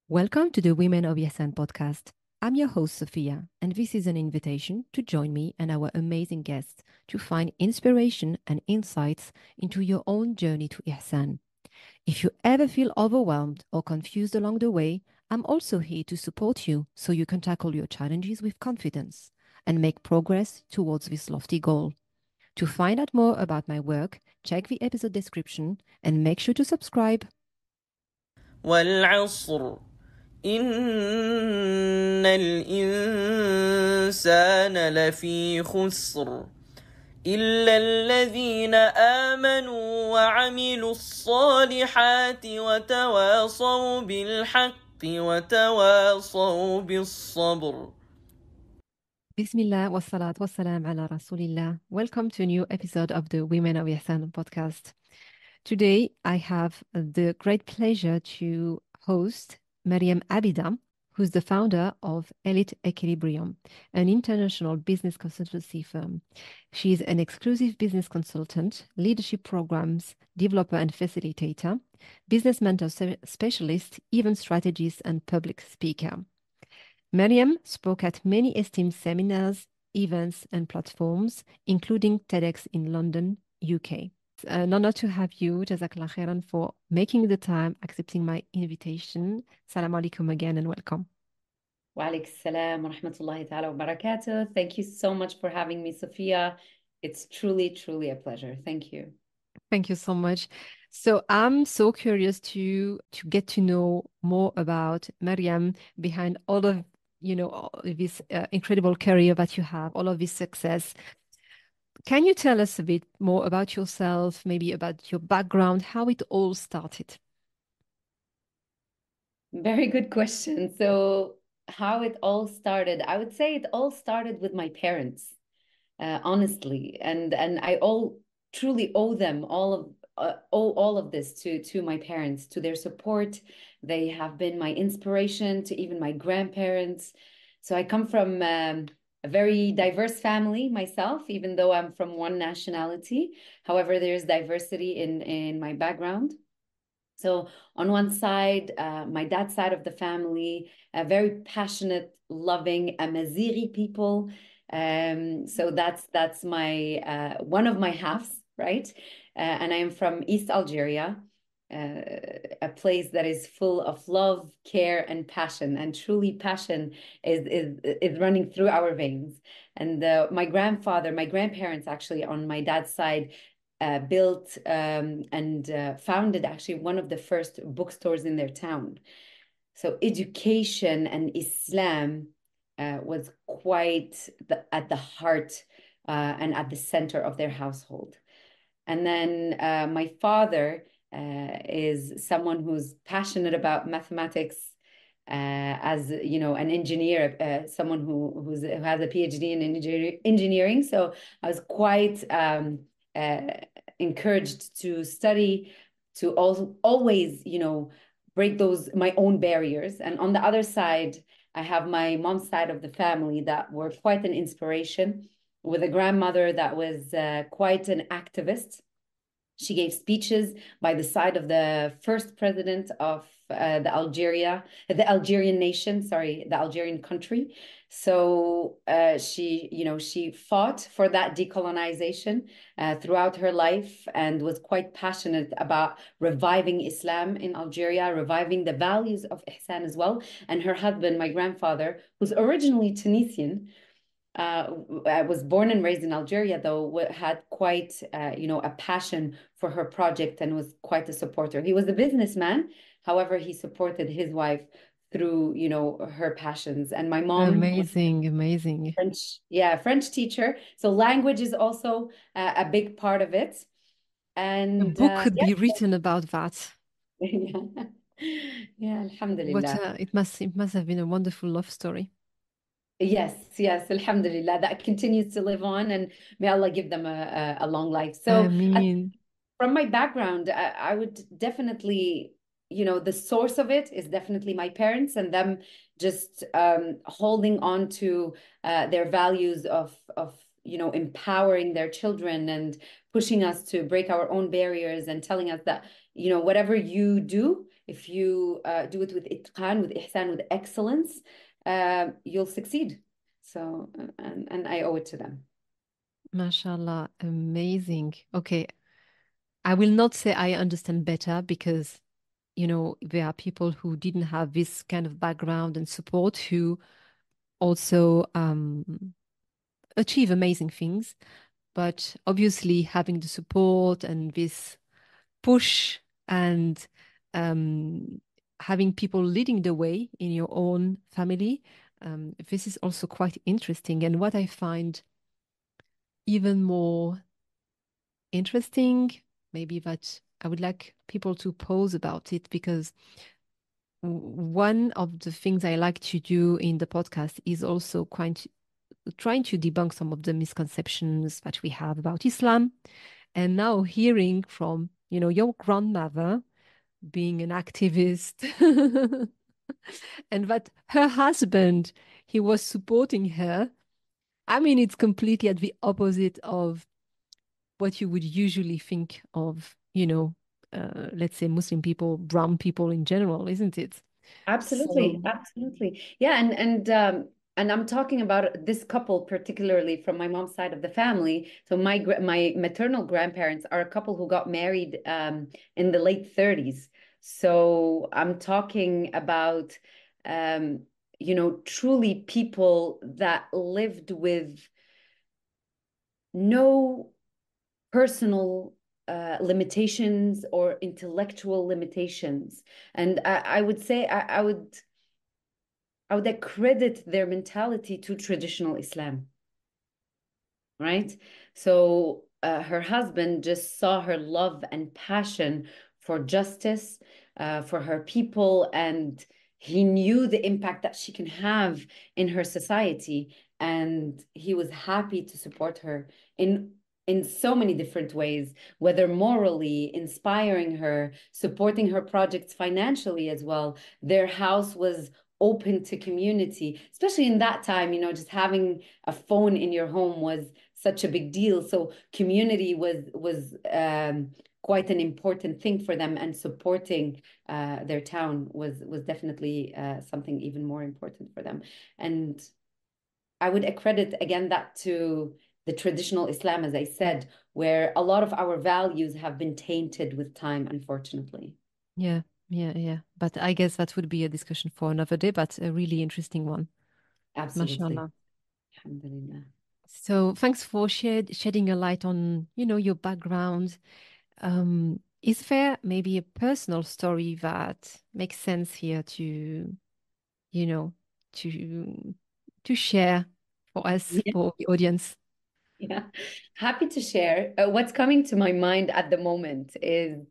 Welcome to the Women of Ihsan podcast. I'm your host, Sophia, and this is an invitation to join me and our amazing guests to find inspiration and insights into your own journey to Ihsan. If you ever feel overwhelmed or confused along the way, I'm also here to support you so you can tackle your challenges with confidence and make progress towards this lofty goal. To find out more about my work, check the episode description and make sure to subscribe. والعصر إن الإنسان لفي خسر إلا الذين آمنوا وعملوا الصالحات وتواصوا بالحق وتواصوا بالصبر. Bismillah wa salat wa salam ala Rasulillah. Welcome to a new episode of the Women of Ihsan podcast. Today, I have the great pleasure to host Meriem Abida, who's the founder of ELIT Equilibrium, an international business consultancy firm. She is an exclusive business consultant, leadership programs developer and facilitator, business mentor specialist, event strategist, and public speaker. Meriem spoke at many esteemed seminars, events, and platforms, including TEDx in London, UK. It's an honor to have you, Jazakallah khairan, for making the time, accepting my invitation. Salam alaikum again and welcome. Wa alaikum salam wa rahmatullahi ta'ala wa barakatuh. Thank you so much for having me, Sophia. It's truly, truly a pleasure. Thank you. Thank you so much. So I'm so curious to get to know more about Meriem behind all of all of this incredible career that you have, all of this success. Can you tell us a bit more about yourself, maybe about your background, how it all started? Very good question. So, how it all started, I would say it all started with my parents, honestly, and I truly owe them all of this to my parents, to their support. They have been my inspiration to even my grandparents. So I come from a very diverse family myself, even though I'm from one nationality. However, there's diversity in my background. So on one side, my dad's side of the family, very passionate, loving Amazighi people. So that's my one of my halves, right? And I am from East Algeria, a place that is full of love, care, and passion. And truly, passion is running through our veins. And my grandparents, actually, on my dad's side, built and founded actually one of the first bookstores in their town. So education and Islam was quite at the heart and at the center of their household. And then my father is someone who's passionate about mathematics, as you know, an engineer, someone who has a PhD in engineering. So I was quite encouraged to study, to also always, break those my own barriers. And on the other side, I have my mom's side of the family that were quite an inspiration, with a grandmother that was quite an activist. She gave speeches by the side of the first president of the Algerian nation, sorry, the Algerian country. So she fought for that decolonization throughout her life, and was quite passionate about reviving Islam in Algeria, reviving the values of Ihsan as well. And her husband, my grandfather, who's originally Tunisian, I was born and raised in Algeria, though, had quite, a passion for her project and was quite a supporter. He was a businessman. However, he supported his wife through, her passions. And my mom was Amazing. French teacher. So language is also a big part of it. A And book could be written about that. yeah, What alhamdulillah. it must have been a wonderful love story. Yes, alhamdulillah. That continues to live on, and may Allah give them a long life. I So, mean, from my background, I would definitely, the source of it is definitely my parents, and them just holding on to their values of empowering their children and pushing us to break our own barriers, and telling us that, whatever you do, if you do it with itqan, with ihsan, with excellence, you'll succeed. So, and I owe it to them. MashaAllah, amazing. Okay, I will not say I understand better because, there are people who didn't have this kind of background and support who also achieve amazing things. But obviously, having the support and this push and having people leading the way in your own family, this is also quite interesting. And what I find even more interesting, maybe that I would like people to pause about it, because one of the things I like to do in the podcast is also quite trying to debunk some of the misconceptions that we have about Islam. And now hearing from, your grandmother being an activist and that her husband, he was supporting her. I mean, it's completely at the opposite of what you would usually think of, let's say Muslim people, brown people in general, isn't it? Absolutely, So, absolutely. Yeah, and I'm talking about this couple particularly from my mom's side of the family. So my maternal grandparents are a couple who got married in the late 30s. So I'm talking about truly people that lived with no personal limitations or intellectual limitations. And I would say I would accredit their mentality to traditional Islam, right? So her husband just saw her love and passion for justice, for her people, and he knew the impact that she can have in her society, and he was happy to support her in so many different ways, whether morally, inspiring her, supporting her projects financially as well. Their house was open to community, especially in that time, just having a phone in your home was such a big deal. So community was quite an important thing for them, and supporting their town was definitely something even more important for them. And I would accredit again that to the traditional Islam, as I said, where a lot of our values have been tainted with time, unfortunately. yeah, yeah, yeah. But I guess that would be a discussion for another day, but a really interesting one. Absolutely. MashaAllah. Alhamdulillah. So thanks for shedding a light on, your background. Is there maybe a personal story that makes sense here to, you know, to to share for us, for the audience? Yeah, happy to share. What's coming to my mind at the moment is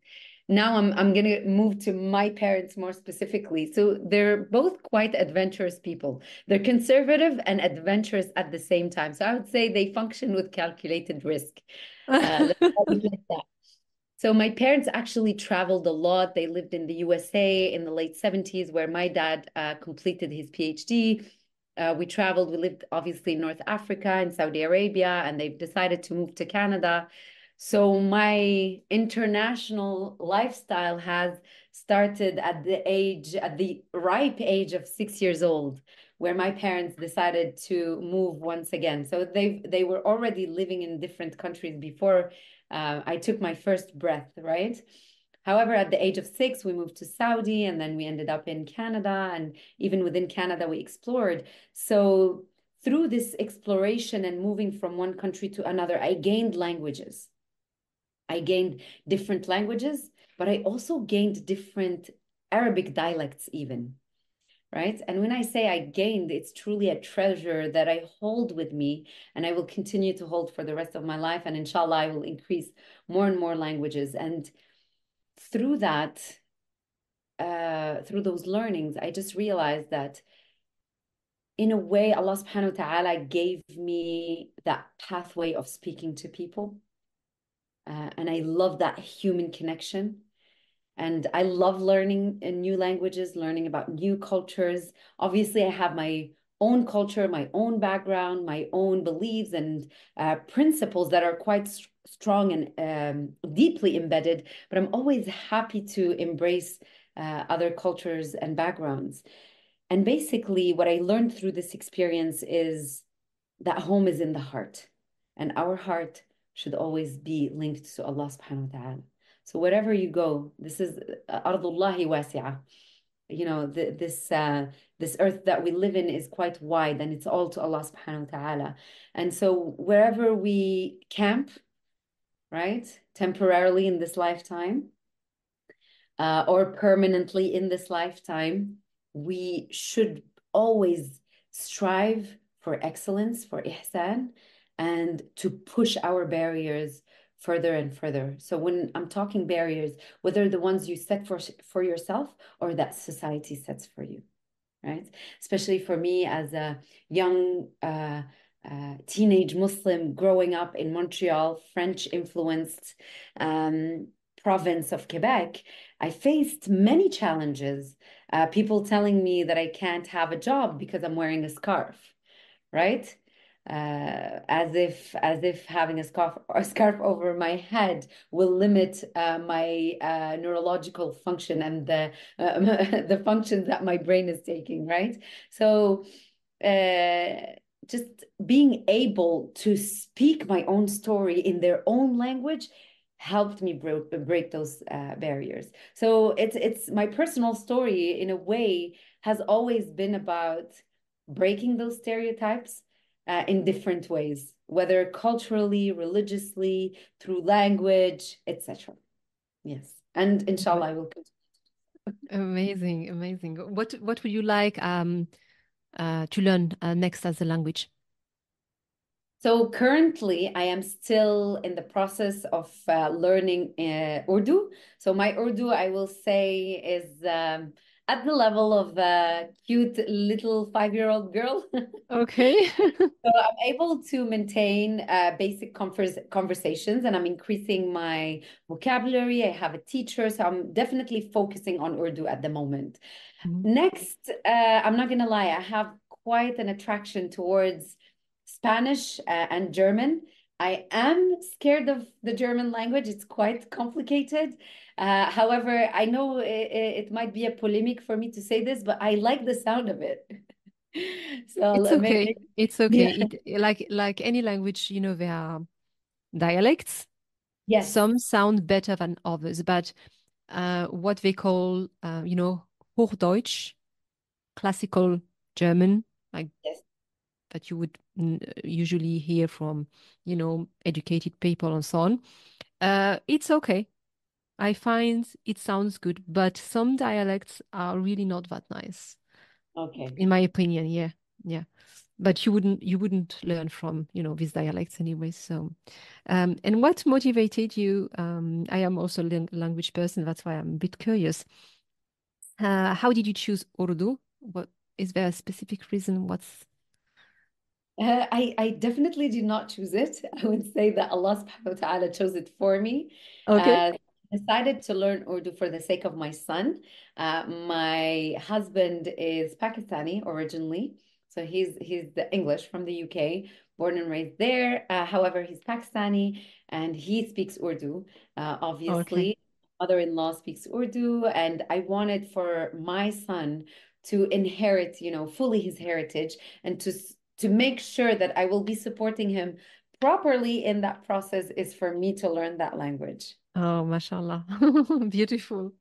now I'm gonna move to my parents more specifically. So they're both quite adventurous people. They're conservative and adventurous at the same time. So I would say they function with calculated risk. Let's call it like that. So my parents actually traveled a lot. They lived in the USA in the late 70s, where my dad completed his PhD. We traveled, we lived obviously in North Africa and Saudi Arabia, and they've decided to move to Canada. So my international lifestyle has started at the ripe age of 6 years old, where my parents decided to move once again. So they were already living in different countries before I took my first breath, right? However, at the age of 6, we moved to Saudi, and then we ended up in Canada. And even within Canada, we explored. So through this exploration and moving from one country to another, I gained languages. I gained different languages, but I also gained different Arabic dialects even, right? And when I say I gained, it's truly a treasure that I hold with me, and I will continue to hold for the rest of my life. And inshallah, I will increase more and more languages. And through that, through those learnings, I just realized that in a way, Allah subhanahu wa ta'ala gave me that pathway of speaking to people. And I love that human connection. And I love learning new languages, learning about new cultures. Obviously, I have my own culture, my own background, my own beliefs and principles that are quite strong and deeply embedded. But I'm always happy to embrace other cultures and backgrounds. And basically, what I learned through this experience is that home is in the heart, and our heart should always be linked to Allah subhanahu wa ta'ala. So wherever you go, this is ardullahi wasi'ah. You know, this earth that we live in is quite wide, and it's all to Allah subhanahu wa ta'ala. And so wherever we camp, right, temporarily in this lifetime, or permanently in this lifetime, we should always strive for excellence, for ihsan, and to push our barriers further and further. So when I'm talking barriers, whether the ones you set for yourself or that society sets for you, right? Especially for me as a young teenage Muslim growing up in Montreal, French influenced province of Quebec, I faced many challenges. People telling me that I can't have a job because I'm wearing a scarf, right? As if having a scarf over my head will limit my neurological function and the functions that my brain is taking, right? So just being able to speak my own story in their own language helped me break those barriers. So it's my personal story in a way has always been about breaking those stereotypes in different ways, whether culturally, religiously, through language, etc. Yes, and inshallah, I will continue. Amazing, amazing. What would you like to learn next as a language? So currently, I am still in the process of learning Urdu. So my Urdu, I will say, is at the level of a cute little 5-year-old girl. Okay. So I'm able to maintain basic conversations, and I'm increasing my vocabulary. I have a teacher, so I'm definitely focusing on Urdu at the moment. Mhm. Next, I'm not gonna lie, I have quite an attraction towards Spanish and German. I am scared of the German language. It's quite complicated. However, I know it might be a polemic for me to say this, but I like the sound of it. It's So okay. maybe, It's okay. yeah, Like any language, there are dialects. yes, Some sound better than others, but what they call, Hochdeutsch, classical German, like yes, that you would usually hear from, educated people and so on. It's okay. I find it sounds good, but some dialects are really not that nice, okay. in my opinion. Yeah, yeah. But you wouldn't learn from, these dialects anyway. So, and what motivated you? I am also a language person. That's why I'm a bit curious. How did you choose Urdu? What is there a specific reason? What's I definitely did not choose it. I would say that Allah subhanahu wa ta'ala chose it for me. okay? I decided to learn Urdu for the sake of my son. My husband is Pakistani originally, so he's the English from the UK, born and raised there. However, he's Pakistani and he speaks Urdu. Okay. Obviously, mother-in-law speaks Urdu, and I wanted for my son to inherit, fully his heritage and to make sure that I will be supporting him properly in that process is for me to learn that language. Oh, mashallah. Beautiful.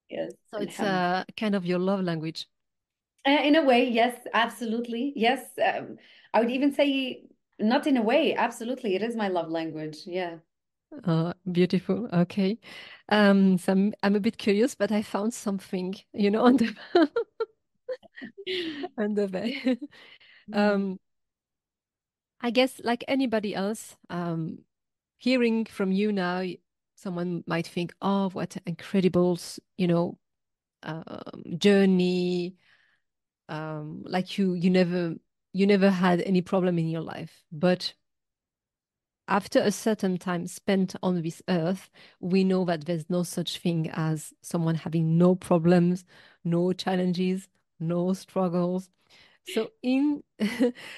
Yes, So it's alhamdulillah. kind of your love language. In a way, yes, absolutely. Yes. I would even say not in a way, absolutely. It is my love language. Yeah. Beautiful. Okay. So I'm a bit curious, but I found something, on the on the way. Mm. Um, I guess like anybody else, hearing from you now, someone might think, "Oh, what an incredible, journey! Like you never had any problem in your life." But after a certain time spent on this earth, we know that there's no such thing as someone having no problems, no challenges, no struggles. So in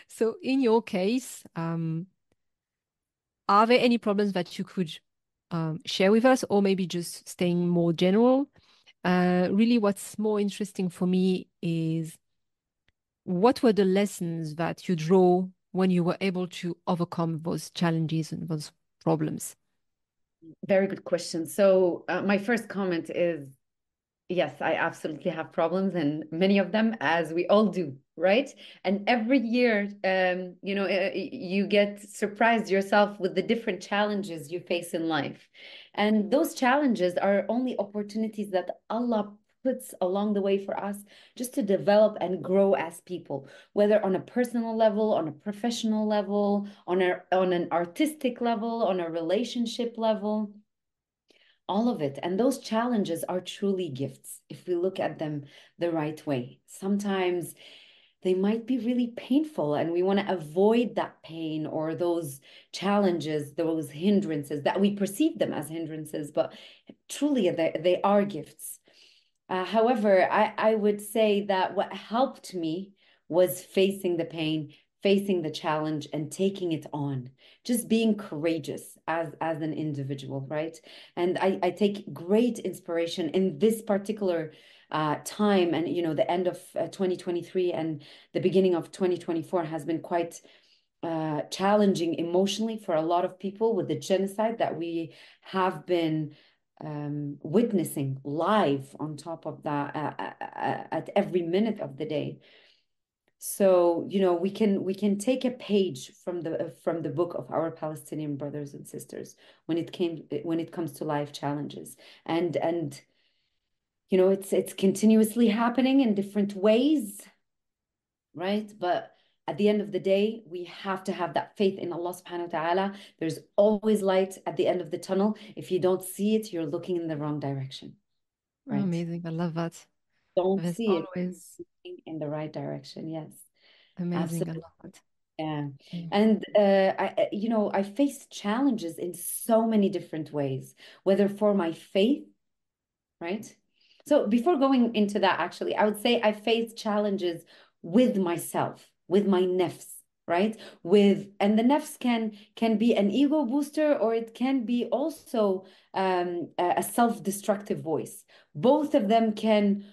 so in your case, are there any problems that you could share with us, or maybe just staying more general? Really, what's more interesting for me is what were the lessons that you draw when you were able to overcome those challenges and those problems? Very good question. So, my first comment is yes, I absolutely have problems, and many of them, as we all do, right? And every year, you get surprised yourself with the different challenges you face in life. And those challenges are only opportunities that Allah puts along the way for us just to develop and grow as people, whether on a personal level, on a professional level, on an artistic level, on a relationship level, all of it. And those challenges are truly gifts if we look at them the right way. Sometimes they might be really painful, and we want to avoid that pain or those challenges, those hindrances that we perceive them as hindrances, but truly they are gifts. However, I would say that what helped me was facing the pain, facing the challenge, and taking it on. Just being courageous as an individual, right? And I take great inspiration in this particular time, and the end of 2023 and the beginning of 2024 has been quite challenging emotionally for a lot of people with the genocide that we have been witnessing live on top of that at every minute of the day. So, we can take a page from the book of our Palestinian brothers and sisters when it comes to life challenges. And it's continuously happening in different ways, right? But at the end of the day, we have to have that faith in Allah subhanahu wa ta'ala. There's always light at the end of the tunnel. If you don't see it, you're looking in the wrong direction, Oh, right? amazing. I love that. Don't There's see it, always looking in the right direction. Yes, amazing. I absolutely. love that. Yeah. Yeah. And I faced challenges in so many different ways, whether for my faith, right? So before going into that, actually, I would say I faced challenges with myself, with my nafs, right? And the nafs can be an ego booster, or it can be also a self-destructive voice. Both of them can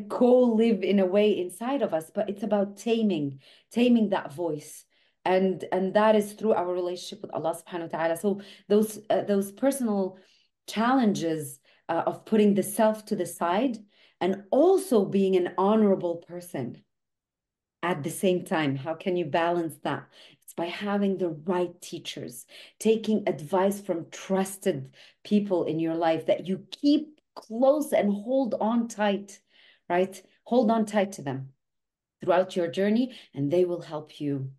co-live in a way inside of us, but it's about taming that voice. And that is through our relationship with Allah subhanahu wa ta'ala. So those personal challenges of putting the self to the side and also being an honorable person at the same time. How can you balance that? It's by having the right teachers, taking advice from trusted people in your life that you keep close and hold on tight, right? Hold on tight to them throughout your journey, and they will help you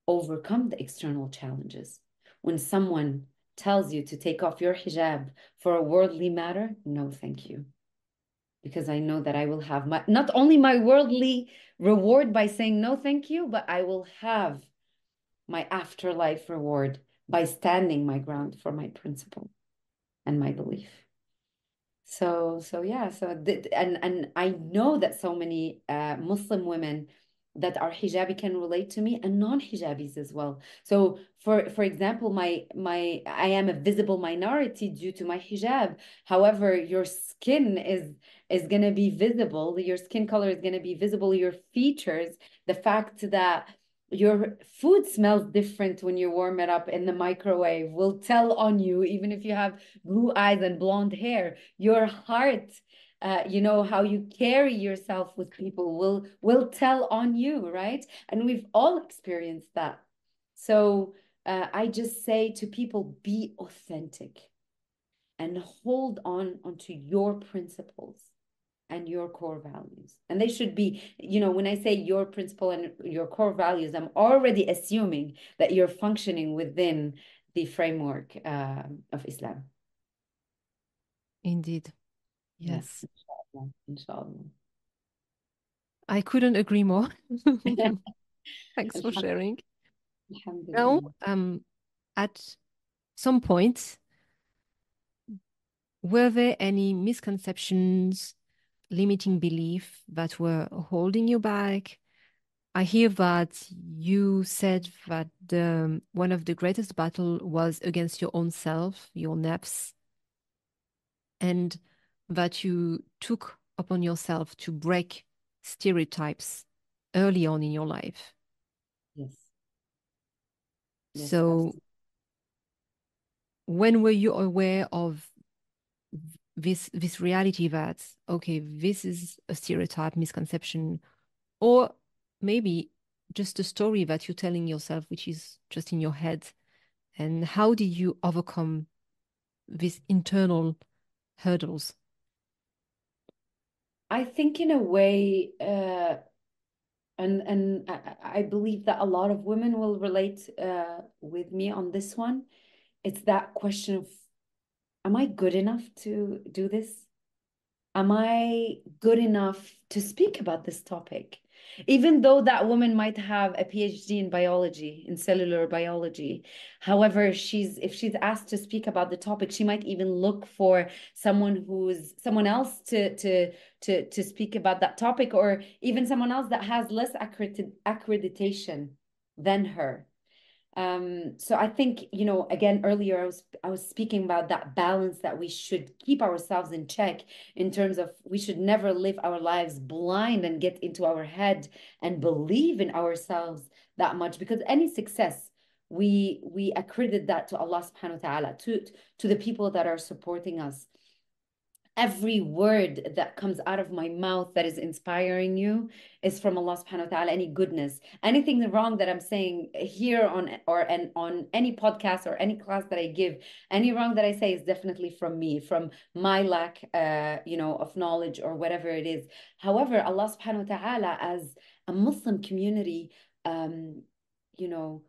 overcome the external challenges. When someone tells you to take off your hijab for a worldly matter, no, thank you. Because I know that I will have not only my worldly reward by saying no, thank you, but I will have my afterlife reward by standing my ground for my principle and my belief. So yeah, and I know that so many Muslim women that are hijabi can relate to me, and non-hijabis as well. So for example, I am a visible minority due to my hijab. However, your skin is gonna be visible, your skin color is gonna be visible, your features, the fact that your food smells different when you warm it up in the microwave will tell on you, even if you have blue eyes and blonde hair. Your heart, how you carry yourself with people will tell on you, right? And we've all experienced that. So I just say to people, be authentic and hold on onto your principles and your core values. And they should be, when I say your principle and your core values, I'm already assuming that you're functioning within the framework of Islam. Indeed. Yeah, Yes. inshallah, inshallah. I couldn't agree more. Thanks for sharing. Now, Alhamdulillah. at some point, were there any misconceptions, limiting belief that were holding you back? I hear that you said that one of the greatest battle was against your own self, your nafs, and that you took upon yourself to break stereotypes early on in your life. Yes. Yes, So absolutely. when were you aware of this reality that, okay, this is a stereotype, misconception, or maybe just a story that you're telling yourself, which is just in your head? And how did you overcome these internal hurdles? I think in a way, and I believe that a lot of women will relate with me on this one. It's that question of, am I good enough to do this? Am I good enough to speak about this topic? Even though that woman might have a PhD in biology, in cellular biology. However, if she's asked to speak about the topic, she might even look for someone else to speak about that topic, or even someone else that has less accreditation than her. So I think, again, earlier I was speaking about that balance, that we should keep ourselves in check, in terms of we should never live our lives blind and get into our head and believe in ourselves that much, because any success, we accredit that to Allah subhanahu wa ta'ala, to the people that are supporting us. Every word that comes out of my mouth that is inspiring you is from Allah subhanahu wa ta'ala. Any goodness, anything wrong that I'm saying here on any podcast or any class that I give, any wrong that I say is definitely from me, from my lack of knowledge or whatever it is. However, Allah subhanahu wa ta'ala, as a Muslim community, you know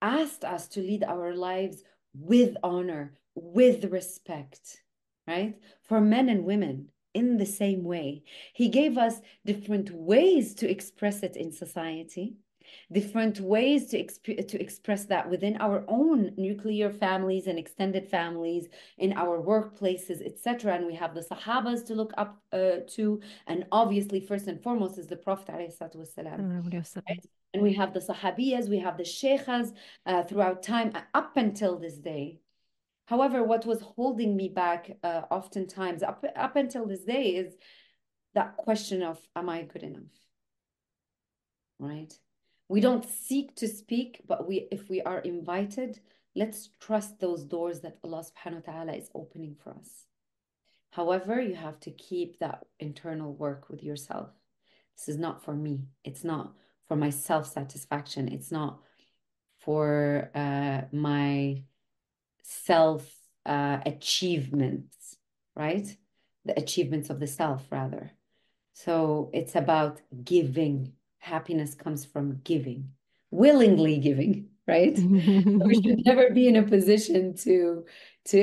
asked us to lead our lives with honor, with respect, right? For men and women in the same way. He gave us different ways to express it in society, different ways to express that within our own nuclear families and extended families, in our workplaces, etc. And we have the Sahabas to look up to, and obviously, first and foremost, is the Prophet ﷺ. Right? And we have the Sahabiyas, we have the Sheikhas throughout time up until this day. However, what was holding me back oftentimes up until this day is that question of, am I good enough? Right? We don't seek to speak, but if we are invited, let's trust those doors that Allah subhanahu wa ta'ala is opening for us. However, you have to keep that internal work with yourself. This is not for me. It's not for my self-satisfaction. It's not for my self achievements, right? The achievements of the self, rather. So it's about giving. Happiness comes from giving, willingly giving, right? We should never be in a position to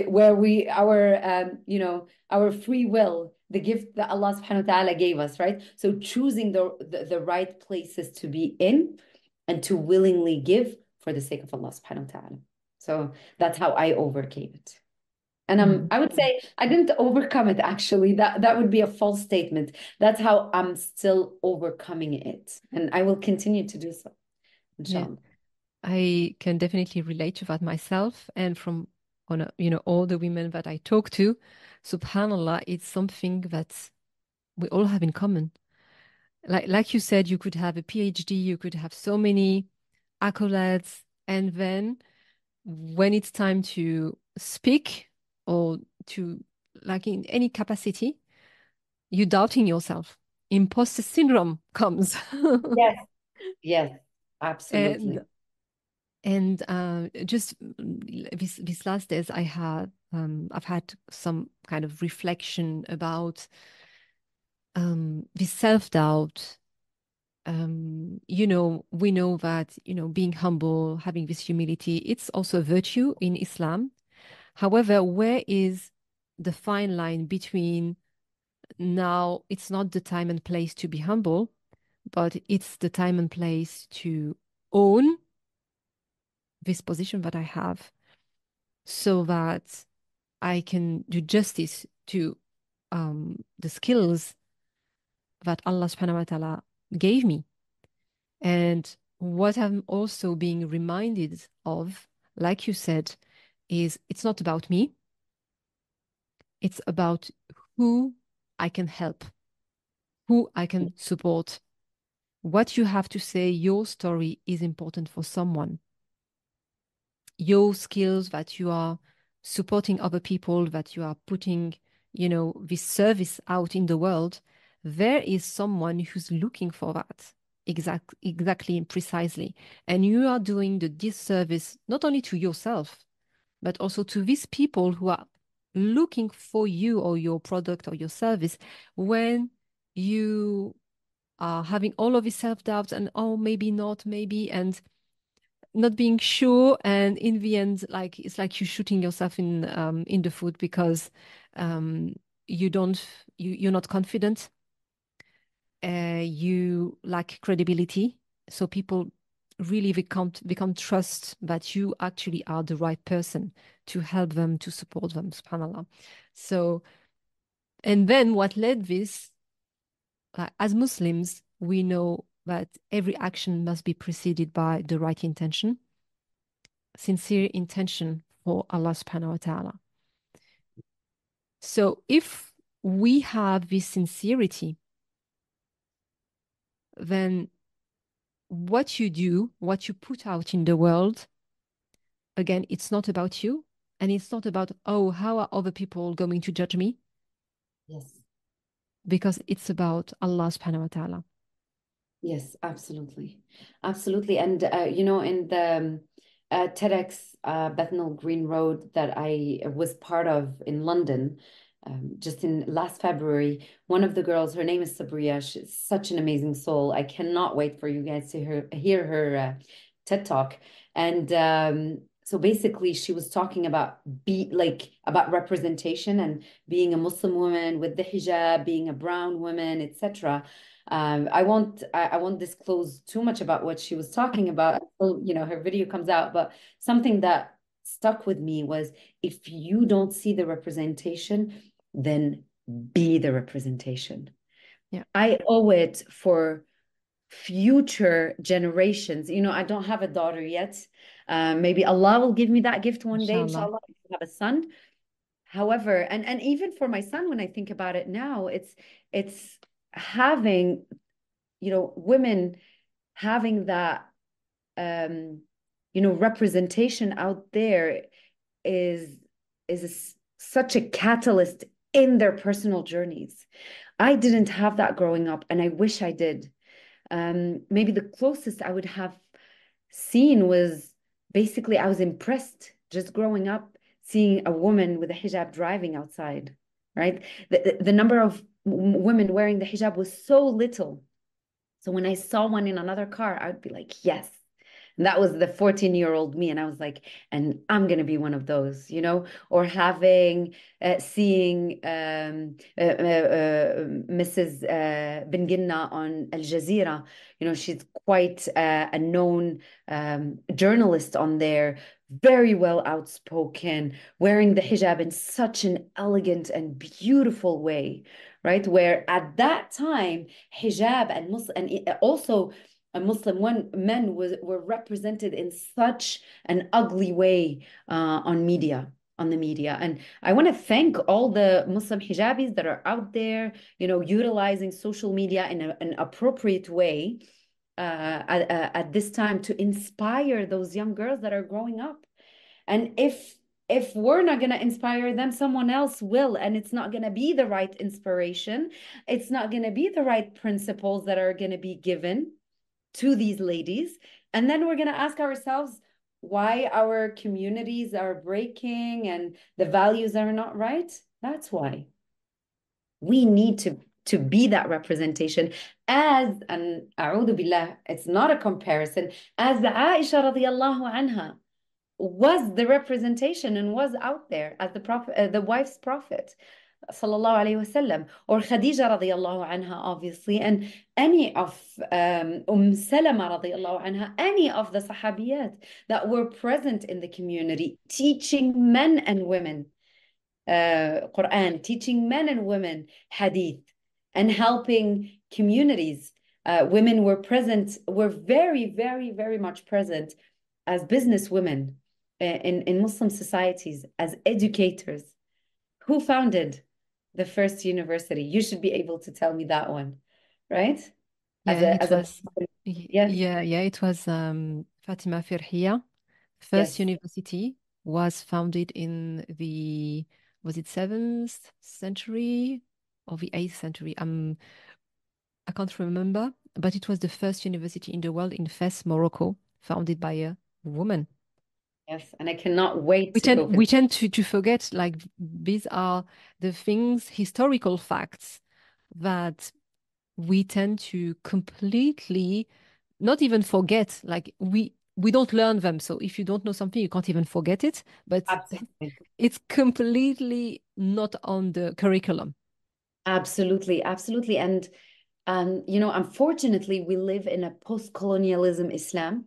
where our free will, the gift that Allah subhanahu wa ta'ala gave us, right? So choosing the right places to be in and to willingly give for the sake of Allah subhanahu wa ta'ala. So that's how I overcame it. And I would say I didn't overcome it, actually. That would be a false statement. That's how I'm still overcoming it. And I will continue to do so, inshallah. Yeah, I can definitely relate to that myself. And from all the women that I talk to, subhanAllah, it's something that we all have in common. Like you said, you could have a PhD, you could have so many accolades, and then when it's time to speak or to, like in any capacity, you're doubting yourself. Imposter syndrome comes. Yes, yes, absolutely. And just these last days, I've had some kind of reflection about this self-doubt. We know that, being humble, having this humility, it's also a virtue in Islam. However, where is the fine line between, now it's not the time and place to be humble, but it's the time and place to own this position that I have, so that I can do justice to the skills that Allah subhanahu wa ta'ala gave me. And what I'm also being reminded of, like you said, is it's not about me. It's about who I can help, who I can support. What you have to say, your story is important for someone. Your skills that you are supporting other people, that you are putting, this service out in the world, there is someone who's looking for that exactly and precisely. And you are doing the disservice not only to yourself, but also to these people who are looking for you or your product or your service when you are having all of these self-doubts and, oh, maybe not, maybe, and not being sure, and in the end, like it's like you shooting yourself in the foot because you don't you're not confident, you lack credibility, so people really they can't trust that you actually are the right person to help them, to support them, subhanallah. So, and then what led this, as Muslims, we know that every action must be preceded by the right intention, sincere intention for Allah subhanahu wa ta'ala. So if we have this sincerity, then what you do, what you put out in the world, again, it's not about you. And it's not about, oh, how are other people going to judge me? Yes. Because it's about Allah subhanahu wa ta'ala. Yes, absolutely. Absolutely. And, in the TEDx Bethnal Green Road that I was part of in London, just in last February, one of the girls, her name is Sabria. She's such an amazing soul. I cannot wait for you guys to hear her TED Talk. And so basically, she was talking about about representation and being a Muslim woman with the hijab, being a brown woman, etc. I won't disclose too much about what she was talking about until, her video comes out. But something that stuck with me was, if you don't see the representation, then be the representation. Yeah. I owe it for future generations. I don't have a daughter yet. Maybe Allah will give me that gift one day, inshallah, if I have a son. However, and even for my son, when I think about it now, it's having, women having that representation out there is such a catalyst in their personal journeys. I didn't have that growing up, and I wish I did. Maybe the closest I would have seen was, basically, I was impressed just growing up seeing a woman with a hijab driving outside, right? The number of women wearing the hijab was so little. So when I saw one in another car, I would be like, yes. And that was the 14-year-old me. And I was like, and I'm going to be one of those, or seeing Mrs. Bin Ginna on Al Jazeera. She's quite a known journalist on there, very well outspoken, wearing the hijab in such an elegant and beautiful way, right? Where at that time, hijab and also Muslim men were represented in such an ugly way on the media. And I want to thank all the Muslim hijabis that are out there, utilizing social media in an appropriate way at this time to inspire those young girls that are growing up. And if we're not going to inspire them, someone else will. And it's not going to be the right inspiration. It's not going to be the right principles that are going to be given to these ladies. And then we're going to ask ourselves why our communities are breaking and the values are not right. That's why we need to be that representation, as, and a'udhu billah, it's not a comparison, as Aisha radiallahu anha was the representation and was out there as the prophet, the wife's prophet, sallallahu alaihi wasallam, or Khadija radiallahu anha, obviously, and any of Salama radiallahu anha, any of the sahabiyat that were present in the community, teaching men and women Quran, teaching men and women hadith, and helping communities. Women were present, were very, very, very much present as business women in Muslim societies, as educators. Who founded The first university. You should be able to tell me that one, right? Yeah, it As a was, yes, yeah, it was Fatima Firhiya. First yes, university was founded in the, was it 7th century or the 8th century? I can't remember, but it was the first university in the world in Fes, Morocco, founded by a woman. yes. And I cannot wait We to tend go we visit. tend to forget like these are the things, historical facts that we tend to completely not even forget. Like we don't learn them. So if you don't know something, you can't even forget it. But Absolutely. it's completely not on the curriculum. Absolutely, absolutely. And you know, unfortunately, we live in a post-colonialism Islam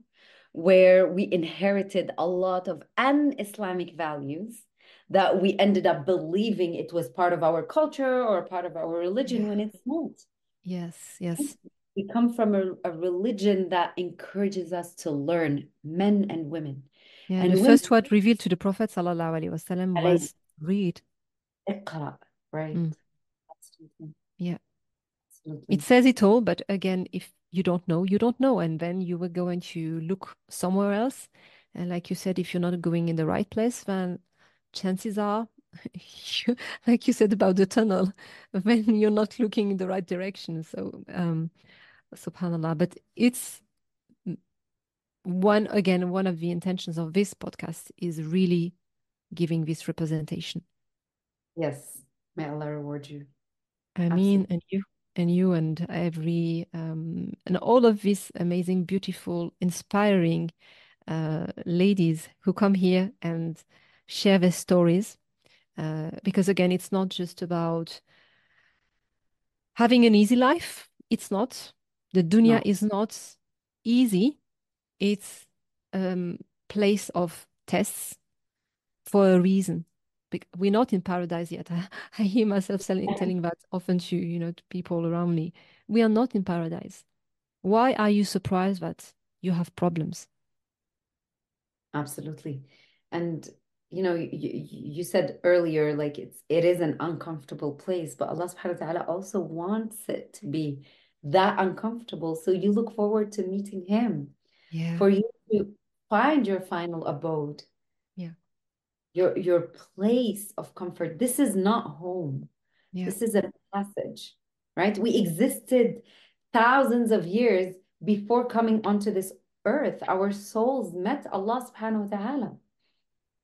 where we inherited a lot of un-Islamic values that we ended up believing it was part of our culture or part of our religion Yeah. when it's not. Yes, yes. We come from a religion that encourages us to learn, men and women. Yeah, the And women, first word revealed to the Prophet sallallahu alaihi wasallam عليه was read. اقرأ, right? Mm, Absolutely, yeah. It absolutely. says it all, but again, if you don't know, you don't know. And then you were going to look somewhere else. And like you said, if you're not going in the right place, then chances are, you, like you said about the tunnel, then you're not looking in the right direction. So, subhanAllah. But it's one of the intentions of this podcast is really giving this representation. Yes, may Allah reward you. I mean, Absolutely. and every and all of these amazing, beautiful, inspiring ladies who come here and share their stories. Because again, it's not just about having an easy life. It's not. The dunya No, is not easy. It's a place of tests for a reason. We're not in paradise yet. I hear myself telling that often to, to people around me. We are not in paradise. Why are you surprised that you have problems? absolutely. And you know, you said earlier, like it is an uncomfortable place, but Allah subhanahu wa ta'ala also wants it to be that uncomfortable. So you look forward to meeting him, Yeah, for you to find your final abode, yeah, your place of comfort. This is not home. yeah, This is a passage, right? We existed thousands of years before coming onto this earth. Our souls met Allah subhanahu wa ta'ala,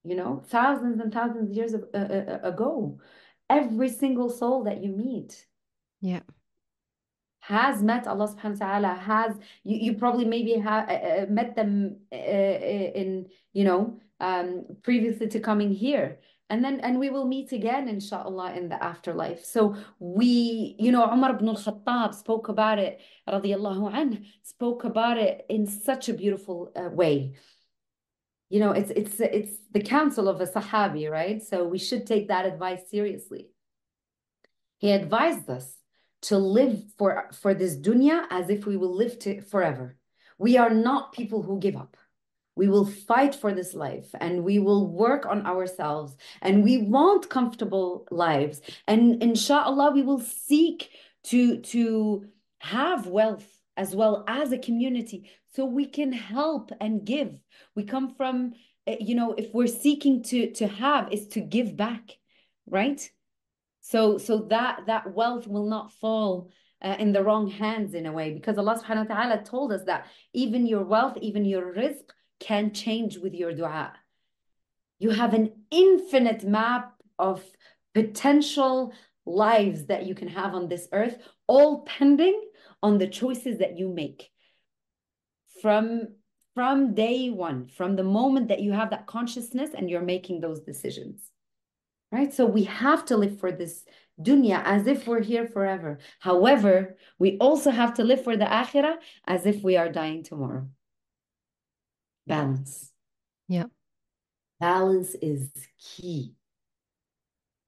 you know, thousands and thousands of years ago. Every single soul that you meet yeah, has met Allah subhanahu wa ta'ala, has you probably maybe have met them in, you know, previously to coming here. And we will meet again, inshallah, in the afterlife. So we, you know, Umar ibn al-Khattab spoke about it, radiallahu anh, spoke about it in such a beautiful way. You know, it's the counsel of a Sahabi, right? So we should take that advice seriously. He advised us to live for this dunya as if we will live to forever. We are not people who give up. We will fight for this life and we will work on ourselves and we want comfortable lives. And inshallah, we will seek to have wealth as well as a community so we can help and give. We come from, you know, if we're seeking to have is to give back, right? So that wealth will not fall in the wrong hands in a way, because Allah subhanahu wa ta'ala told us that even your wealth, even your rizq can change with your dua. You have an infinite map of potential lives that you can have on this earth, all pending on the choices that you make from day one, from the moment that you have that consciousness and you're making those decisions. Right? So we have to live for this dunya as if we're here forever. However, we also have to live for the akhirah as if we are dying tomorrow. Balance. yeah, Balance is key,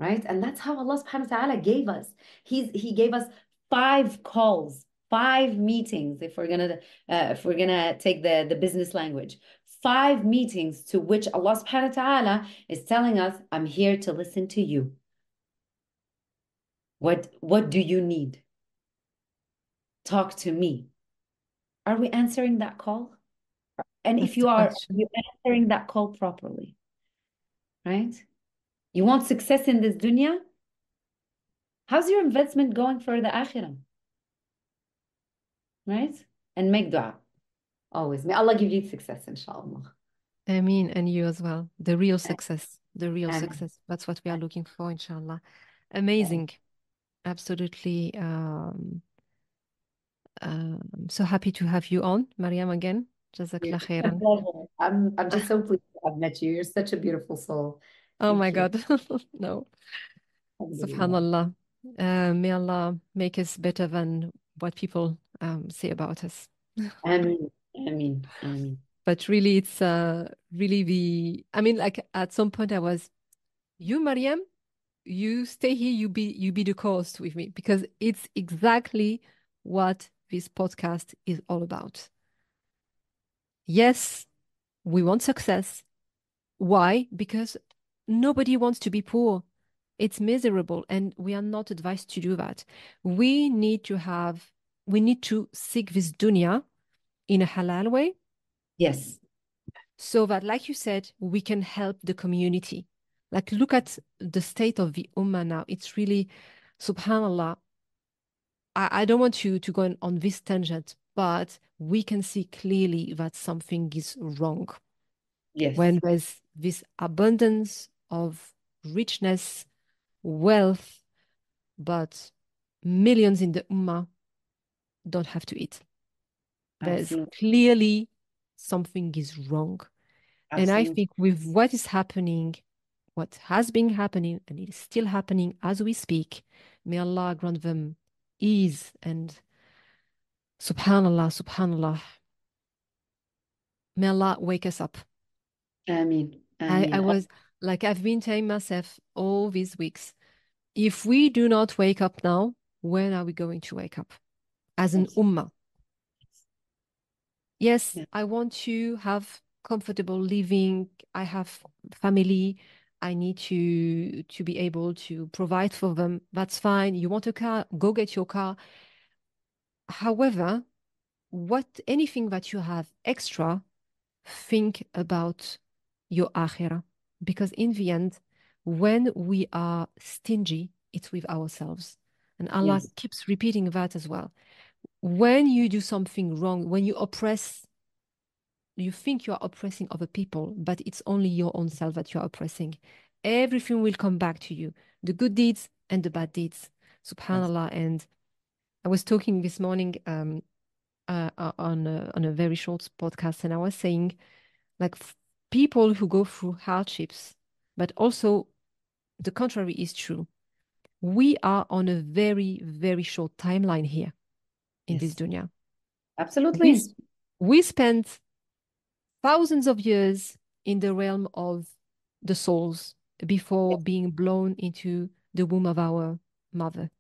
right? And that's how Allah subhanahu wa ta'ala gave us. He gave us 5 calls, 5 meetings, if we're gonna take the business language. 5 meetings to which Allah subhanahu wa ta'ala is telling us, I'm here to listen to you. What do you need? Talk to me. Are we answering that call? And if That's the you are question. you answering that call properly, right? You want success in this dunya? How's your investment going for the akhirah? Right? And make dua. Always. May Allah give you success, inshallah. I mean, and you as well. The real success. The real Amen. success. That's what we are looking for, inshallah. Amazing. Absolutely. I'm so happy to have you on, Mariam, again. Jazakallah It's a khairan. pleasure. I'm just so pleased to have met you. You're such a beautiful soul. Oh my Thank you. God. No. Alhamdulillah. Subhanallah. May Allah make us better than what people say about us. Amen. Amen. Amen. But really, it's really I mean, like at some point I was, you, Mariam, you stay here, you be the co-host with me because it's exactly what this podcast is all about. Yes, we want success. Why? Because nobody wants to be poor. It's miserable, and we are not advised to do that. We need to seek this dunya in a halal way Yes. so that, like you said, we can help the community. Like, look at the state of the ummah now. It's really, subhanallah. I don't want you to go on this tangent, but we can see clearly that something is wrong Yes. when there's this abundance of richness, wealth, but millions in the ummah don't have to eat. There's Absolutely. clearly something is wrong. And I Absolutely. think with what is happening, what has been happening, and it is still happening as we speak, may Allah grant them ease and subhanallah, subhanallah. May Allah wake us up. Amen. I Amen. was like, I've been telling myself all these weeks, if we do not wake up now, when are we going to wake up as an Yes. ummah? Yes, Yeah. I want to have comfortable living. I have family. I need to be able to provide for them. That's fine. You want a car, go get your car. However, anything that you have extra, think about your akhirah. Because in the end, when we are stingy, it's with ourselves. And Allah Yes. keeps repeating that as well. When you do something wrong, when you oppress, you think you are oppressing other people, but it's only your own self that you are oppressing. Everything will come back to you, the good deeds and the bad deeds. Yes. Subhanallah. And I was talking this morning on a very short podcast, and I was saying, like, people who go through hardships, but also the contrary is true. We are on a very, very short timeline here in this Yes. dunya. We, Absolutely. we spent thousands of years in the realm of the souls before Yes. being blown into the womb of our mother.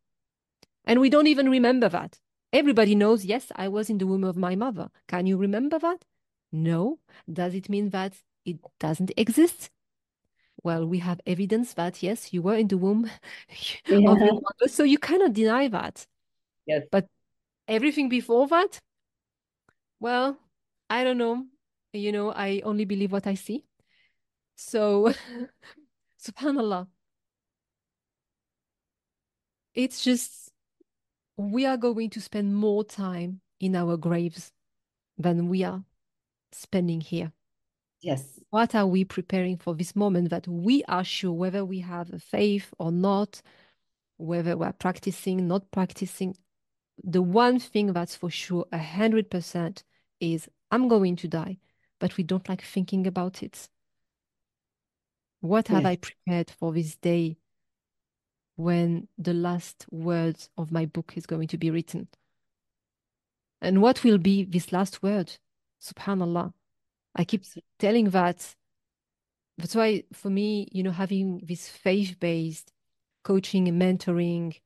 And we don't even remember that. Everybody knows, yes, I was in the womb of my mother. Can you remember that? No. Does it mean that it doesn't exist? Well, we have evidence that, yes, you were in the womb of your Yeah. mother, so you cannot deny that. Yes. But everything before that, well, I don't know. I only believe what I see. So, subhanallah, it's just we are going to spend more time in our graves than we are spending here. Yes. What are we preparing for this moment that we are sure whether we have a faith or not, whether we're practicing, not practicing? The one thing that's for sure 100% is I'm going to die, but we don't like thinking about it. What have Yes. I prepared for this day when the last words of my book is going to be written? And what will be this last word? Subhanallah. I keep telling that. That's why for me, having this faith-based coaching and mentoring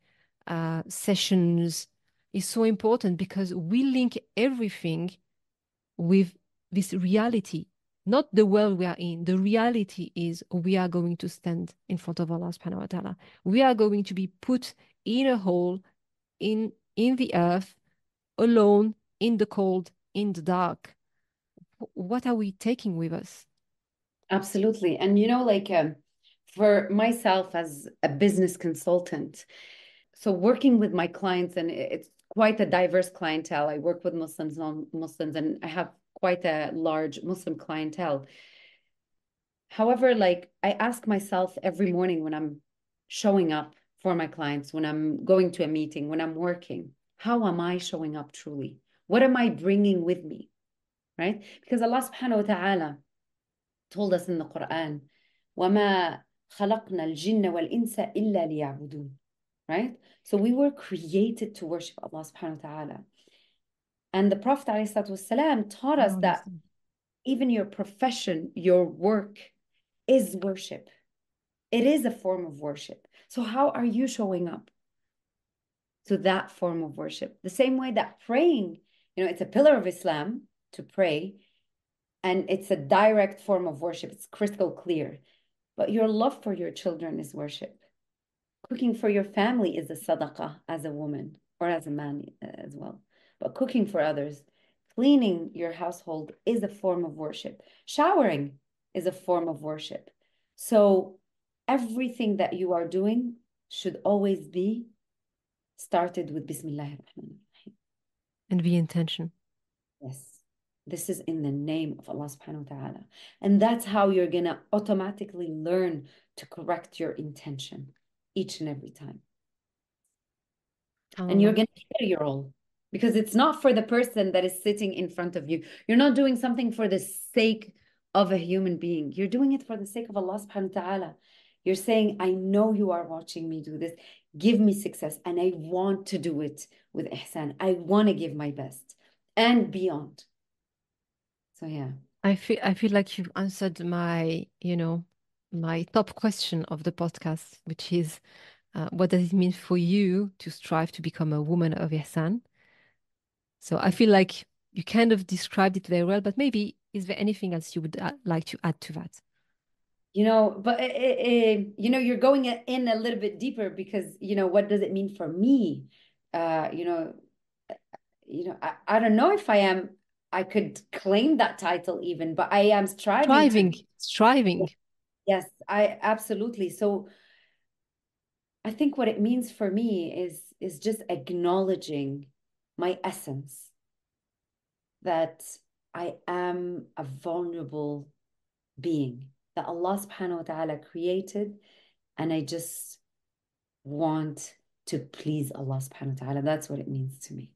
sessions is so important because we link everything with this reality, not the world we are in. The reality is we are going to stand in front of Allah subhanahu wa ta'ala. We are going to be put in a hole in the earth, alone, in the cold, in the dark. What are we taking with us? Absolutely. And like for myself as a business consultant, so working with my clients, and it's quite a diverse clientele. I work with Muslims, non-Muslims, and I have quite a large Muslim clientele. However, like I ask myself every morning when I'm showing up for my clients, when I'm going to a meeting, when I'm working, how am I showing up truly? What am I bringing with me? Right? Because Allah subhanahu wa ta'ala told us in the Quran, وَمَا خَلَقْنَا الْجِنَّ وَالْإِنسَ إِلَّا لِيَعْبُدُونَ. Right? So we were created to worship Allah subhanahu wa ta'ala. And the Prophet ﷺ taught us that even your profession, your work is worship. It is a form of worship. So how are you showing up to that form of worship? The same way that praying, it's a pillar of Islam to pray, and it's a direct form of worship. It's crystal clear. But your love for your children is worship. Cooking for your family is a sadaqah as a woman or as a man as well. But cooking for others, cleaning your household is a form of worship. Showering is a form of worship. So everything that you are doing should always be started with Bismillah ar-Rahman ar-Rahim. And the intention. Yes. This is in the name of Allah subhanahu wa ta'ala. And that's how you're going to automatically learn to correct your intention each and every time. And you're going to hear your role, because it's not for the person that is sitting in front of you. You're not doing something for the sake of a human being. You're doing it for the sake of Allah subhanahu wa ta'ala. You're saying, I know you are watching me do this. Give me success. And I want to do it with ihsan. I want to give my best and beyond. So yeah. I feel like you've answered my, my top question of the podcast, which is, what does it mean for you to strive to become a woman of Ihsan? So I feel like you kind of described it very well, but maybe is there anything else you would like to add to that? But you're going in a little bit deeper, because what does it mean for me? I don't know if I could claim that title even, but I am Striving. Yes, I absolutely. So I think what it means for me is just acknowledging my essence, that I am a vulnerable being that Allah subhanahu wa ta'ala created, and I just want to please Allah subhanahu wa ta'ala. That's what it means to me,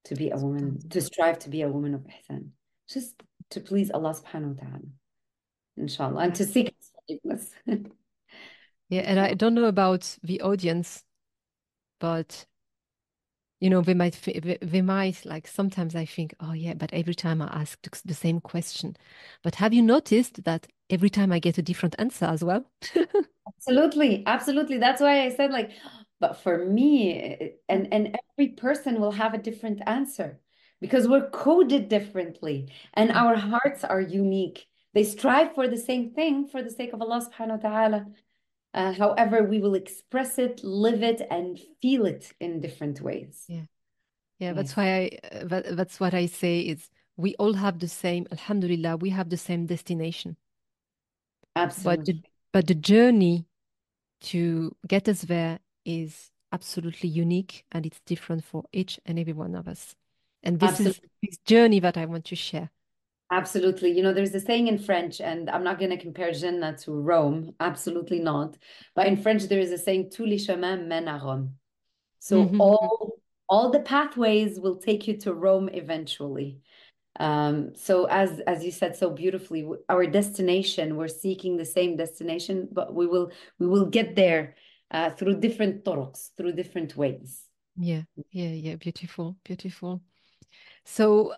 to be a woman, to strive to be a woman of ihsan, just to please Allah subhanahu wa ta'ala, inshallah, and to seek forgiveness. Yeah, and I don't know about the audience, but they might like, sometimes I think, oh yeah, but every time I ask the same question. But have you noticed that every time I get a different answer as well? Absolutely, absolutely. That's why I said, like, but for me, and every person will have a different answer, because we're coded differently and our hearts are unique. They strive for the same thing for the sake of Allah subhanahu wa ta'ala. However, we will express it, live it, and feel it in different ways. Yeah. Yes. That's why that's what I say is we all have the same, alhamdulillah, we have the same destination. Absolutely. But the journey to get us there is absolutely unique, and it's different for each and every one of us. And this is this journey that I want to share. Absolutely. There's a saying in French, and I'm not going to compare Jannah to Rome. Absolutely not. But in French, there is a saying, tous les chemins mènent à Rome. So all the pathways will take you to Rome eventually. So as you said so beautifully, our destination, we're seeking the same destination, but we will get there through different turuqs, through different ways. Yeah. Beautiful. So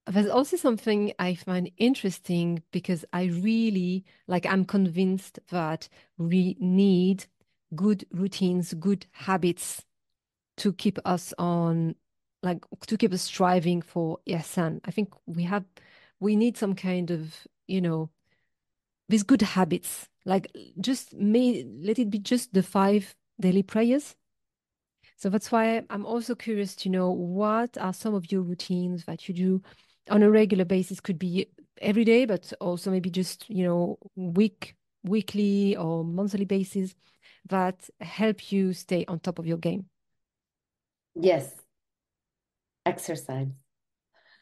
there's also something I find interesting, because I really, I'm convinced that we need good routines, good habits to keep us on, to keep us striving for ihsan. I think we need some kind of, these good habits, let it be just the 5 daily prayers So that's why I'm also curious to know what are some of your routines that you do on a regular basis. Could be every day, but also maybe just, weekly or monthly basis that help you stay on top of your game. Yes, exercise.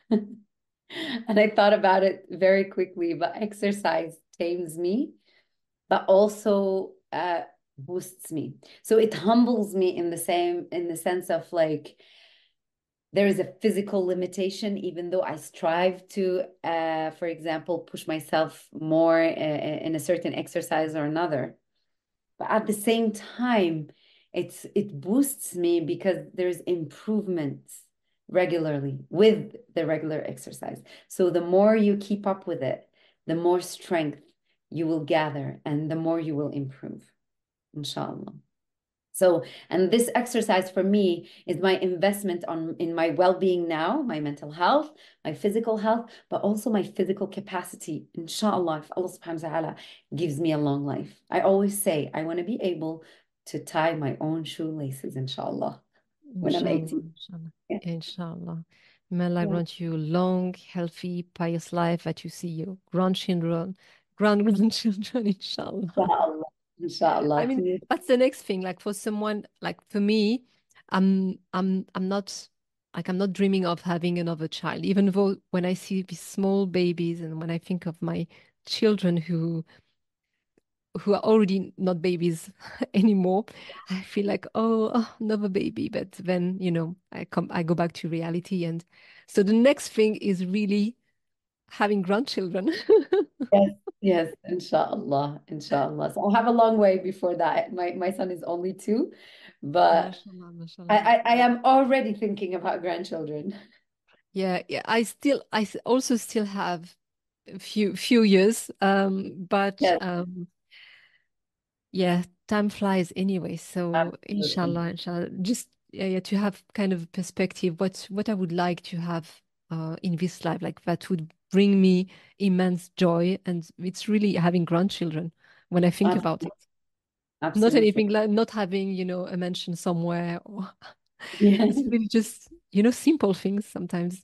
And I thought about it very quickly, but exercise tames me, but also boosts me. So it humbles me in the sense of like there is a physical limitation, even though I strive to, for example, push myself more in a certain exercise or another. But at the same time, it boosts me because there's improvements regularly with the regular exercise. So the more you keep up with it, the more strength you will gather and the more you will improve, inshallah. So, and this exercise for me is my investment in my well-being now, my mental health, my physical health, but also my physical capacity. Inshallah, if Allah subhanahu wa ta'ala gives me a long life. I always say I want to be able to tie my own shoelaces, inshallah, when I'm Inshallah, 18. inshallah, Yeah. inshallah. May Allah Yeah. grant you long, healthy, pious life that you see your grandchildren, grandchildren, inshallah. Inshallah. I Inshallah. mean, that's the next thing. Like for someone, like for me, I'm not like I'm not dreaming of having another child, even though when I see these small babies and when I think of my children who are already not babies anymore, I feel like, another baby. But then, I go back to reality. And so the next thing is really having grandchildren. Yes, yes, inshallah, inshallah. So I have a long way before that. My son is only 2, but MashaAllah, I, mashallah. I, I am already thinking about grandchildren. Yeah, yeah. Also still have a few years. But Yes, yeah, time flies anyway. So absolutely. inshallah, just yeah, to have kind of a perspective, what I would like to have in this life, like that would bring me immense joy, and it's really having grandchildren when I think about Absolutely. it. Not Absolutely. anything like not having, a mansion somewhere, or Yeah, it's really just, simple things sometimes.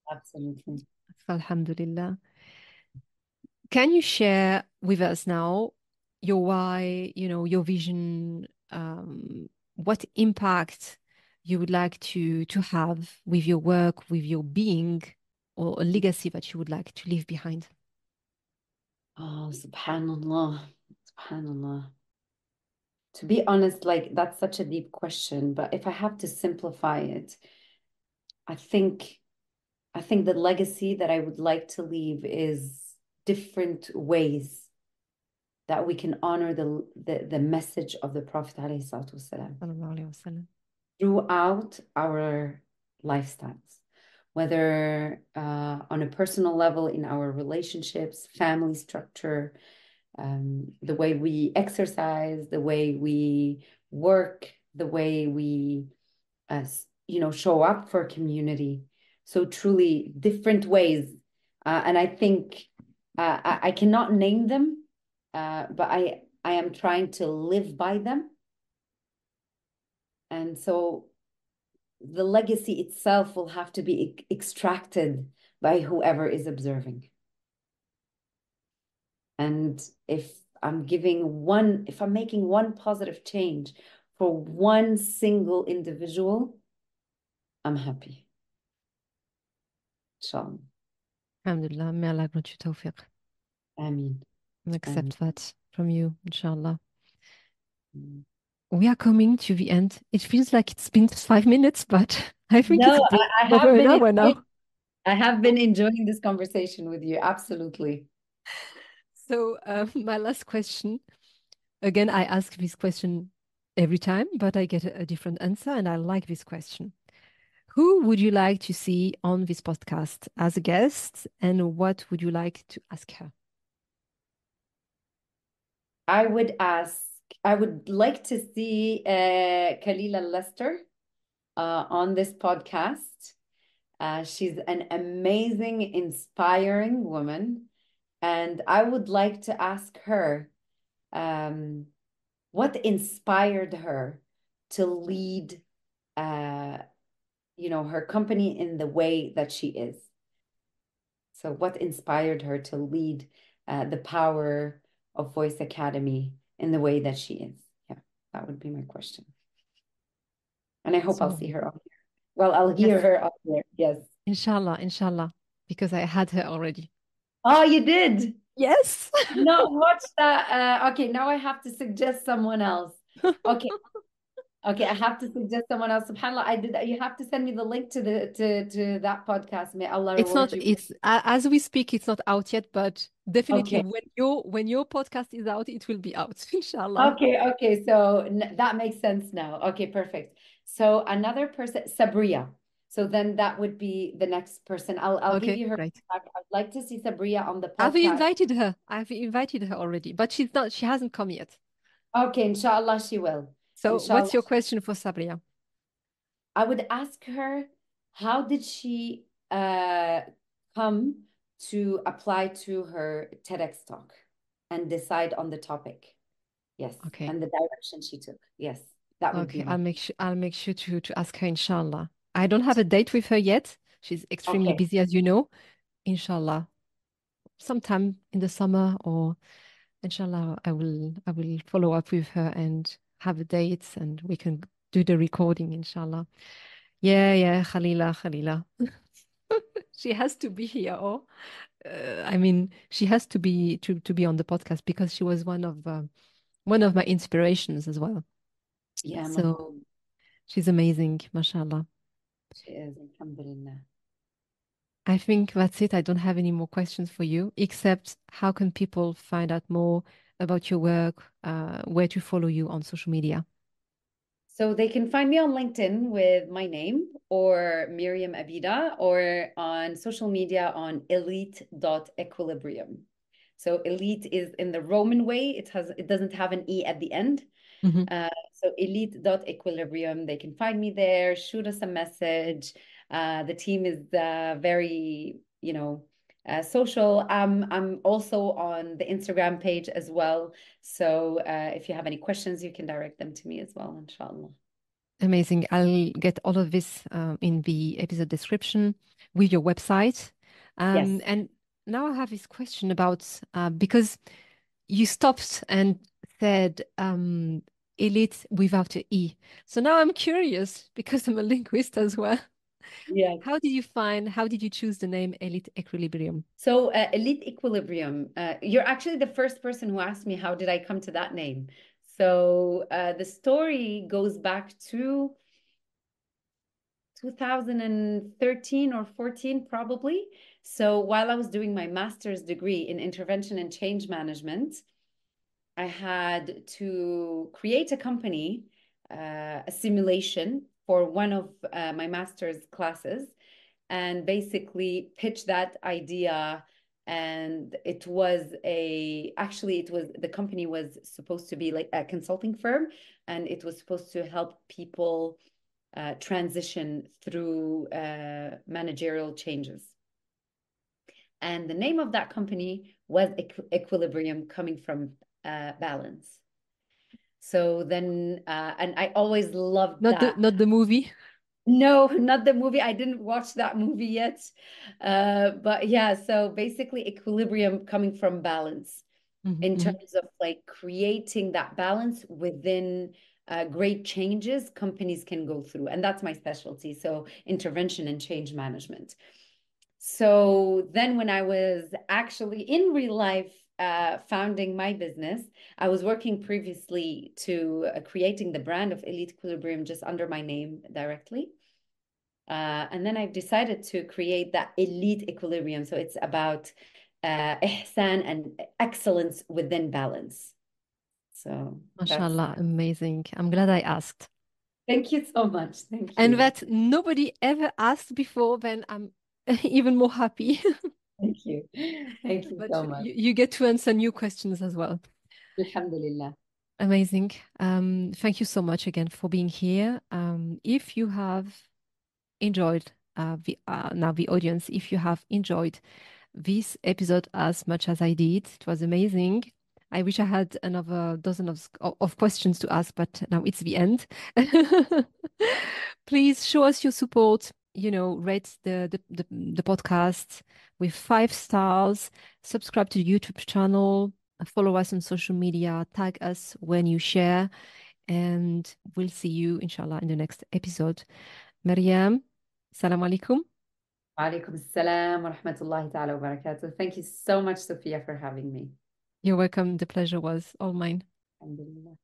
absolutely. Alhamdulillah. Can you share with us now your why, your vision, what impact you would like to have with your work, with your being, or a legacy that you would like to leave behind? Oh, subhanallah. Subhanallah. To be honest, like that's such a deep question, but if I have to simplify it, I think I think the legacy that I would like to leave is different ways that we can honor the message of the Prophet ﷺ Sallallahu alaihi wasallam. throughout our lifestyles, whether on a personal level in our relationships, family structure, the way we exercise, the way we work, the way we, show up for community. So truly different ways. And I think I cannot name them, but I am trying to live by them. And so the legacy itself will have to be extracted by whoever is observing. And if I'm making one positive change for one single individual, I'm happy. Inshallah. Alhamdulillah, may Allah grant you tawfiq. Ameen. And Ameen. accept that from you, inshallah. We are coming to the end. It feels like it's been 5 minutes, but I think No, it's been I over have an been hour now. I have been enjoying this conversation with you. Absolutely. So, my last question. Again, I ask this question every time, but I get a different answer, and I like this question. Who would you like to see on this podcast as a guest, and what would you like to ask her? I would like to see Kalila Lester on this podcast. She's an amazing, inspiring woman. And I would like to ask her what inspired her to lead her company in the way that she is. So what inspired her to lead the Power of Voice Academy in the way that she is? Yeah, that would be my question. And I hope I'll see So, her up there. Well, I'll hear yes, her up there. Yes. inshallah, because I had her already. Oh, you did? Yes. Not watch that. Okay, now I have to suggest someone else. Okay. Okay, I have to suggest someone else. SubhanAllah, I did. You have to send me the link to to that podcast. May Allah It's reward not, you. as we speak, it's not out yet, but definitely Okay. when your podcast is out, it will be out, inshallah. Okay. So that makes sense now. Okay, perfect. So another person, Sabria. So then that would be the next person. I'll give Okay, you her great. contact. I'd like to see Sabria on the I've podcast. invited her. I've invited her already, but she hasn't come yet. Okay, inshallah she will. So Inshallah. what's your question for Sabria? I would ask her, how did she come to apply to her TEDx talk and decide on the topic? Yes, Okay. and the direction she took. Yes, that would be Okay, my. I'll make sure to ask her, inshallah. I don't have a date with her yet. She's extremely Okay. busy, as you know. Inshallah, sometime in the summer, or inshallah, I will follow up with her and have a date, and we can do the recording, inshallah. Yeah, Khalila. She has to be here, or I mean, she has to be on the podcast because she was one of my inspirations as well. Yeah, So mashallah, she's amazing, mashallah. she is. Alhamdulillah. I think that's it. I don't have any more questions for you, except how can people find out more about your work, where to follow you on social media? So they can find me on LinkedIn with my name or Meriem Abida or on social media on elite.equilibrium. So elite is in the Roman way. It doesn't have an E at the end. Mhm. So elite.equilibrium, they can find me there, shoot us a message. The team is very, social. I'm also on the Instagram page as well. So if you have any questions, you can direct them to me as well, inshallah. Amazing. I'll get all of this in the episode description with your website. Yes. And now I have this question about because you stopped and said elite without a E. So now I'm curious because I'm a linguist as well. Yes. How did you choose the name Elite Equilibrium? So Elite Equilibrium, you're actually the first person who asked me how did I come to that name. So the story goes back to 2013 or 14, probably. So while I was doing my master's degree in intervention and change management, I had to create a company, a simulation for one of my master's classes, and basically pitch that idea. And the company was supposed to be like a consulting firm, and it was supposed to help people transition through managerial changes. And the name of that company was Equilibrium, coming from balance. So then, and I always loved Not the that. not the movie. No, not the movie. I didn't watch that movie yet. But yeah, so basically, equilibrium coming from balance Mhm, in mhm. terms of like creating that balance within great changes companies can go through. And that's my specialty. So intervention and change management. So then when I was actually in real life founding my business, I was working previously to creating the brand of Elite Equilibrium just under my name directly. And then I've decided to create that Elite Equilibrium. So it's about ihsan and excellence within balance. So that's, MashaAllah, amazing. I'm glad I asked. thank you so much. Thank And you. that nobody ever asked before, then I'm even more happy. Thank you. Thank you But so much. you get to answer new questions as well. Alhamdulillah. Amazing. Thank you so much again for being here. If you have enjoyed now the audience, if you have enjoyed this episode as much as I did, it was amazing. I wish I had another dozen of questions to ask, but now it's the end. Please show us your support. Rate the podcast with 5 stars. Subscribe to the YouTube channel. Follow us on social media. Tag us when you share. And we'll see you, inshallah, in the next episode. Meriem, salam alaikum. Alaikum assalam wa rahmatullahi ta'ala wa barakatuh. Thank you so much, Sophia, for having me. You're welcome. The pleasure was all mine. Alhamdulillah.